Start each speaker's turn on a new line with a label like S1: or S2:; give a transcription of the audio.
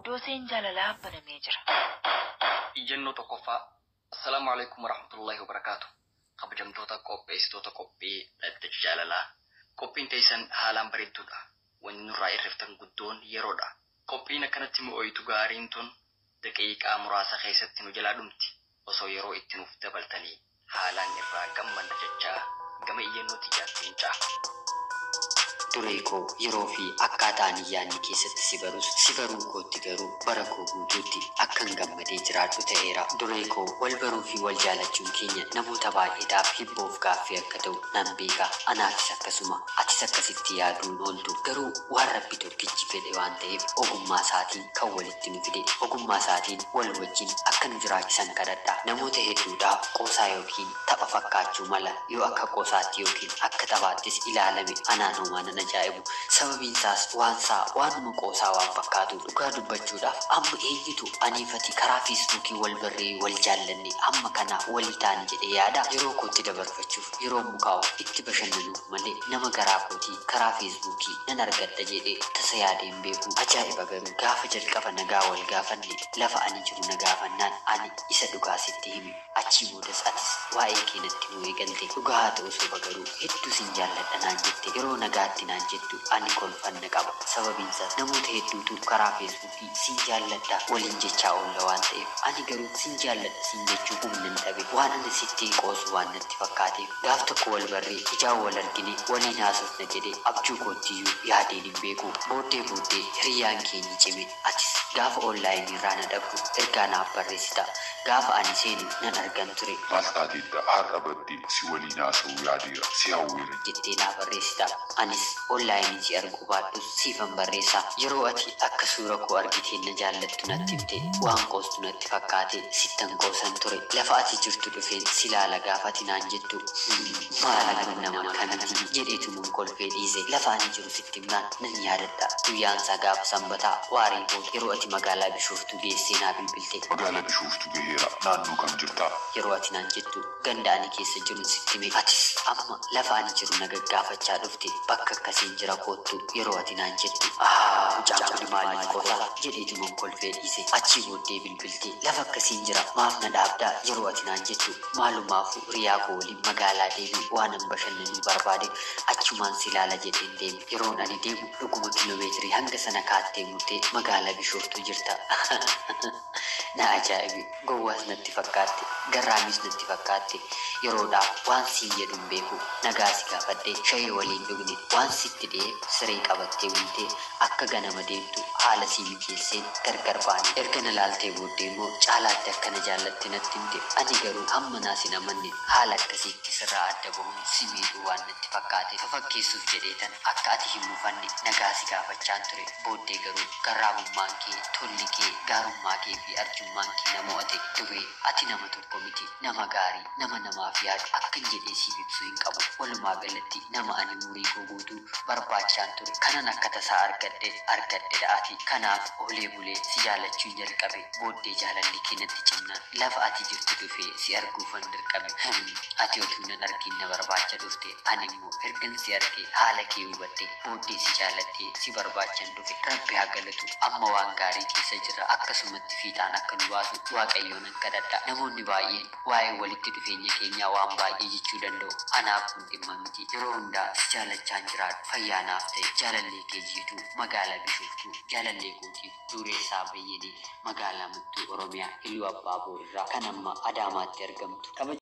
S1: دوسين جلالها بنا ميجر
S2: إجنو تقفى. السلام عليكم ورحمة الله وبركاته. قبجم توتا قوبي استوتا قوبي لدج جلالها قوبين تيسن حالان بريدودا ونن رأي رفتن قدون يرودا قوبين كانت مؤيتو غارينتون دقيقة مراسة خيستنو جلالومتي وصو يرو اتنو فتبالتني حالان إفراقم من ججا قم إجنو تجاتين جا Dureeko yeroo fi akkaataan iyyaanii keessatti si baruu kootti garuu bara koo guutuutti akkan gammadee jiraadhu ta'eera. Dureeko wal baruu fi wal jaalachuun keenya namoota baay'eedhaaf hibboof gaaffii akka ta'u nan beeka. Anaafis akkasuma atis akkasitti yaaduun ooltu garuu waan Rabbi tokkichi fedhe waan ta'eef ogummaa isaatiin kan walitti nu fide ogummaa isaatiin wal wajjin akka nu jiraachisan kadhadha. Namoota hedduudhaaf qoosaa yookiin tapha fakkaachuu mala yoo akka qoosaatti yookiin akka taphaattis ilaalame anaanoomaan ajaa'ibu sababiin isaas waanuma qoosaa waan fakkaatu dhugaa dubbachuudhaaf amma eenyutu aniifati karaa feesbuukii wal barree wal jaallanne amma kana walii taani jedhee yaada yeroo kootti dabarfachuuf yeroo mukaa'u itti bashannanuuf malee nama garaa kootii karaa feesbuukii nan argadha jedhee tasa yaadeen beeku. Ajaa'iba garuu gaafa jalqaba nagaa wal gaafanne lafa ani jiru nagaafannaan ani isa dhugaa sitti himi achii boodas atis waa'ee keenatti nu eegalte dhugaa haa ta'u soba garuu hedduu sin jaalladha naan jette yeroo nagaatti naan jettu ani kolfanna qaba sababiin isaas namoota hedduutu karaa feesbuukii sin jaalladha waliin jechaa oolla waan ta'eef ani garuu sin jaalladha sin jechuu humnan dhabe waan ani sitti qoosu waan natti fakkaateef gaaf tokko wal barree ijaan wal argine waliin haasofna jedhee abjuu kootiyyuu yaadeen hin beeku. Booddee hiriyyaan keenya cime atis gaafa onlaayinii irraa na dhabdu ergaa naaf barreessita gaafa ani seenu nan argan ture.
S3: Mastaatiidha har'a baddi si waliin haasa'uu yaadeera si hawwira
S2: jettee naaf barreessita. Anis onlaayinii si arguu baadhus siifan barreessa. Yeroo ati akka suura koo argiteen na jaallattu natti himte waan qoostu natti fakkaate sittan qoosan ture. Lafa ati jirtu dhufeen si laala gaafa ati naan jettu maal nama kanatti jedheetu mun kolfee dhiise. Lafa ani jiru sitti himnaan nan yaadadha guyyaan isaa gaafa sanbataa waarii booda yeroo ati magaalaa Bishooftuu geessee naa bilbilte.
S3: Magaalaa Bishooftuu gaheera naannoo kam jirtaa?
S2: Yeroo ati naan jettu ganda ani keessa jiru sitti hime. Atis amma lafa ani jiru na gaggaafachaa dhufte bakka akkasiin jira koottu yeroo ati naan jettu mucaan maaliif qoosaa jedheetu mun kolfee dhiise. Achii booddee bilbilte lafa akkasiin jira maaf na dhaabdaa yeroo ati naan jettu maalumaafu riyaa koo waliin magaalaa deemi waanan bashannanuu barbaade achumaan si laala jedheen deemi. Yeroon ani deemu dhuguma kiiloomeetirii hanga sana kaattee murtee magaalaa Bishooftuu jirta. Na ajaa'ibi gowwaas natti fakkaatte garraamis natti fakkaatte yeroodhaaf waan siin jedhu hin beeku. Nagaa si gaafadhee shayii waliin dhugne waan sitti dhee siree qabattee bultee akka ganama deemtu haala sii mijeesseen gargar baane. Erga na laaltee booddee immoo caalaatti akka na jaallatte natti himte. Ani garuu hamma naas hin amanne haala akkasiitti sirraa adda bahuun si miidhuu waan natti fakkaate fafakkeessuuf jedheetan akka ati hin mufanne nagaa si gaafachaan ture. Booddee garuu garraamummaan kee tolli kee gaarummaa kee fi arjummaan kee na mo'ate. Duree ati nama tokko miti nama gaarii nama namaaf yaadu akkan jedhee siif ibsuu hin qabu. Walumaa galatti nama ani umurii koo guutuu barbaachaan ture kanan akka tasaa argadhe da'ati. Kanaaf oolee bulee si jaalachuun jalqabe. Booddee jaalalli kee natti cimnaan lafa ati jirtu dhufee si arguufan dirqame. Ati otuu nan argin na barbaacha dhufte ani immoo ergan si arge haala kee hubadhe booddee si jaalattee si barbaachan dhufe. Rabbi haa galatu amma waan gaarii keessa jira akkasumatti fiixaan akka nu baasu Waaqayyoon nan kadhadha. Namoonni baay'een waa'ee walitti dhufeenya keenyaa waan baay'ee jechuu danda'u. Anaaf kun dhimma miti. Yeroo hundaa si jaalachaan jiraadhu fayyaa naaf ta'e jaalallee kee jiitu magaalaa Bishooftuu jaalallee kootiif Dureessaa Bayyeenee magaalaa Mattuu Oromiyaa Iluu Abbaa Boor irraa kan amma Adaamaatti argamtu.